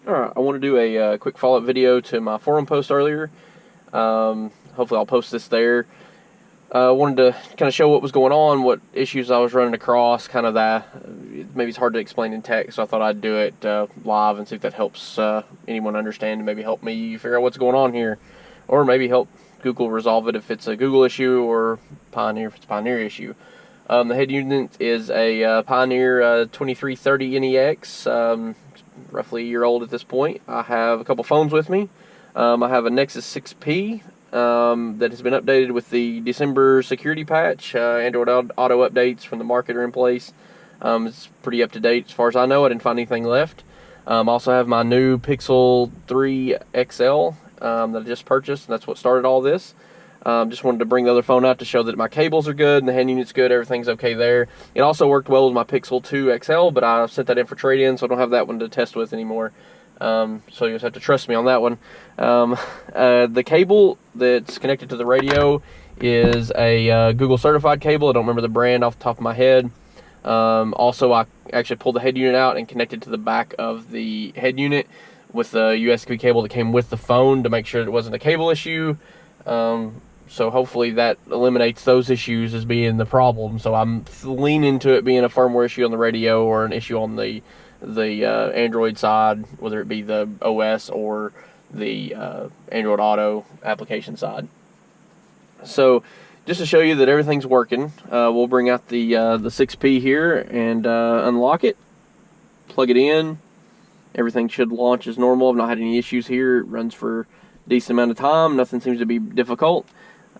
Alright, I want to do a quick follow-up video to my forum post earlier. Hopefully I'll post this there. I wanted to kind of show what was going on, what issues I was running across, kind of that. Maybe it's hard to explain in text, so I thought I'd do it live and see if that helps anyone understand and maybe help me figure out what's going on here. Or maybe help Google resolve it if it's a Google issue, or Pioneer if it's a Pioneer issue. The head unit is a Pioneer 2330 NEX, roughly a year old at this point. I have a couple phones with me. I have a Nexus 6P that has been updated with the December security patch. Android Auto updates from the market are in place. It's pretty up to date as far as I know. I didn't find anything left. I also have my new Pixel 3 XL that I just purchased, and that's what started all this. Just wanted to bring the other phone out to show that my cables are good and the head unit's good, everything's okay there. It also worked well with my Pixel 2 XL, but I sent that in for trade-in, so I don't have that one to test with anymore. So you just have to trust me on that one. The cable that's connected to the radio is a Google certified cable. I don't remember the brand off the top of my head. Also, I actually pulled the head unit out and connected to the back of the head unit with the USB cable that came with the phone to make sure it wasn't a cable issue. So hopefully that eliminates those issues as being the problem. So I'm leaning to it being a firmware issue on the radio or an issue on the Android side, whether it be the OS or the Android Auto application side. So just to show you that everything's working, we'll bring out the 6P here and unlock it, plug it in. Everything should launch as normal. I've not had any issues here. It runs for a decent amount of time. Nothing seems to be difficult.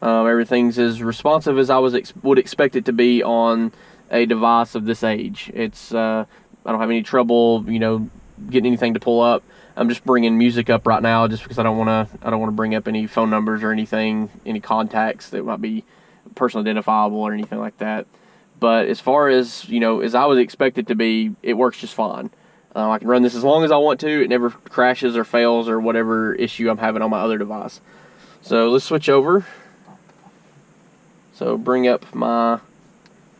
Everything's as responsive as I would expect it to be on a device of this age. It's I don't have any trouble, you know, getting anything to pull up. I'm just bringing music up right now just because I don't want to bring up any phone numbers or anything, any contacts that might be personally identifiable or anything like that. But as far as, you know, as I would expect it to be, it works just fine. I can run this as long as I want to. It never crashes or fails or whatever issue I'm having on my other device. So let's switch over. So bring up my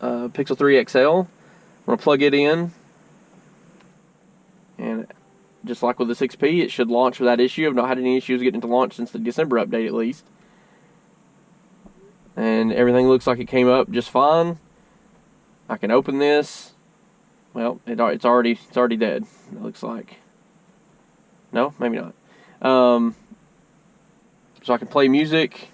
Pixel 3 XL. I'm going to plug it in. And just like with the 6P, it should launch without issue. I've not had any issues getting it to launch since the December update at least. And everything looks like it came up just fine. I can open this. Well, it's already dead, it looks like. No, maybe not. So I can play music.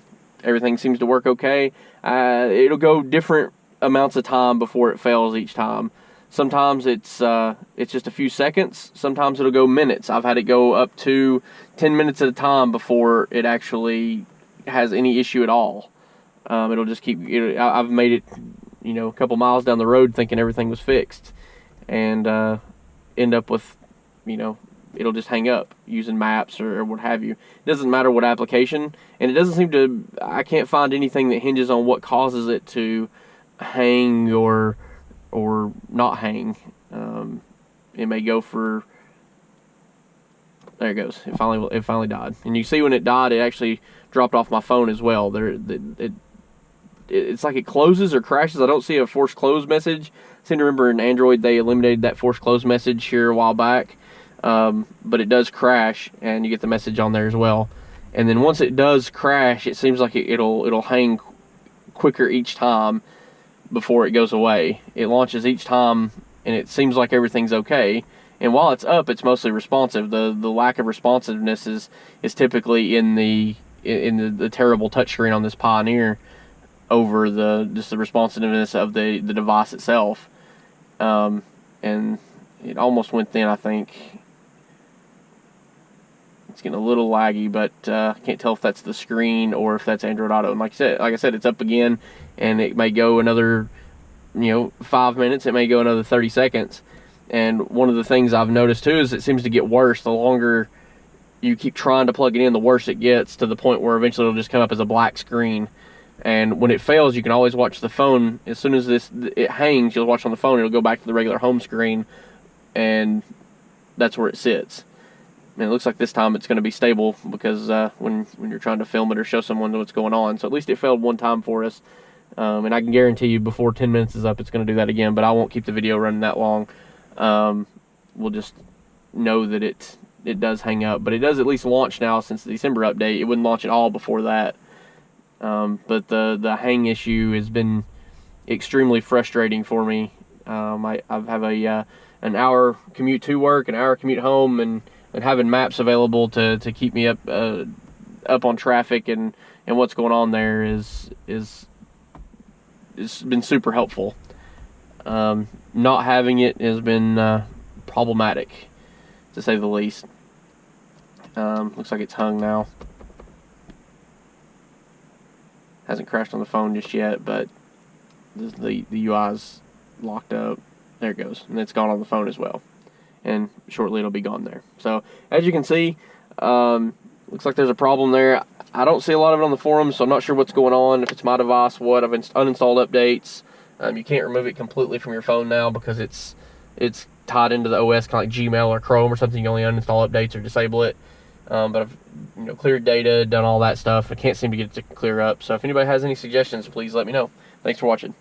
Everything seems to work okay. It'll go different amounts of time before it fails each time. Sometimes it's just a few seconds. Sometimes it'll go minutes. I've had it go up to 10 minutes at a time before it actually has any issue at all. It'll just keep. I've made it, you know, a couple miles down the road thinking everything was fixed, and end up with, you know, it'll just hang up using maps or what have you. It doesn't matter what application, and it doesn't seem to. I can't find anything that hinges on what causes it to hang or not hang. It may go for. There it goes. It finally died, and you see when it died, it actually dropped off my phone as well. It's like it closes or crashes. I don't see a force close message. I seem to remember in Android they eliminated that force close message here a while back, but it does crash, and you get the message on there as well. And then once it does crash, it seems like it'll hang quicker each time before it goes away. It launches each time, and it seems like everything's okay. And while it's up, it's mostly responsive. The lack of responsiveness is typically in the terrible touchscreen on this Pioneer over just the responsiveness of the device itself. And it almost went thin, I think. It's getting a little laggy, but I can't tell if that's the screen or if that's Android Auto. And like I said, it's up again, and it may go another, 5 minutes. It may go another 30 seconds. And one of the things I've noticed too is it seems to get worse the longer you keep trying to plug it in, the worse it gets, to the point where eventually it'll just come up as a black screen. And when it fails, you can always watch the phone. As soon as it hangs, you'll watch on the phone, it'll go back to the regular home screen, and that's where it sits. And it looks like this time it's going to be stable, because when you're trying to film it or show someone what's going on. So at least it failed one time for us. And I can guarantee you before 10 minutes is up, it's going to do that again, but I won't keep the video running that long. We'll just know that it does hang up. But it does at least launch now since the December update. It wouldn't launch at all before that. But the hang issue has been extremely frustrating for me. I have an hour commute to work, an hour commute home, and having maps available to keep me up on traffic and what's going on there is been super helpful. Not having it has been problematic, to say the least. Looks like it's hung now. Hasn't crashed on the phone just yet, but the UI's locked up. There it goes, and it's gone on the phone as well. And shortly it'll be gone there. So as you can see, looks like there's a problem there. I don't see a lot of it on the forums, so I'm not sure what's going on. If it's my device, what I've uninstalled updates. You can't remove it completely from your phone now because it's tied into the OS, kind of like Gmail or Chrome or something. You only uninstall updates or disable it. But I've cleared data, done all that stuff. I can't seem to get it to clear up. So if anybody has any suggestions, please let me know. Thanks for watching.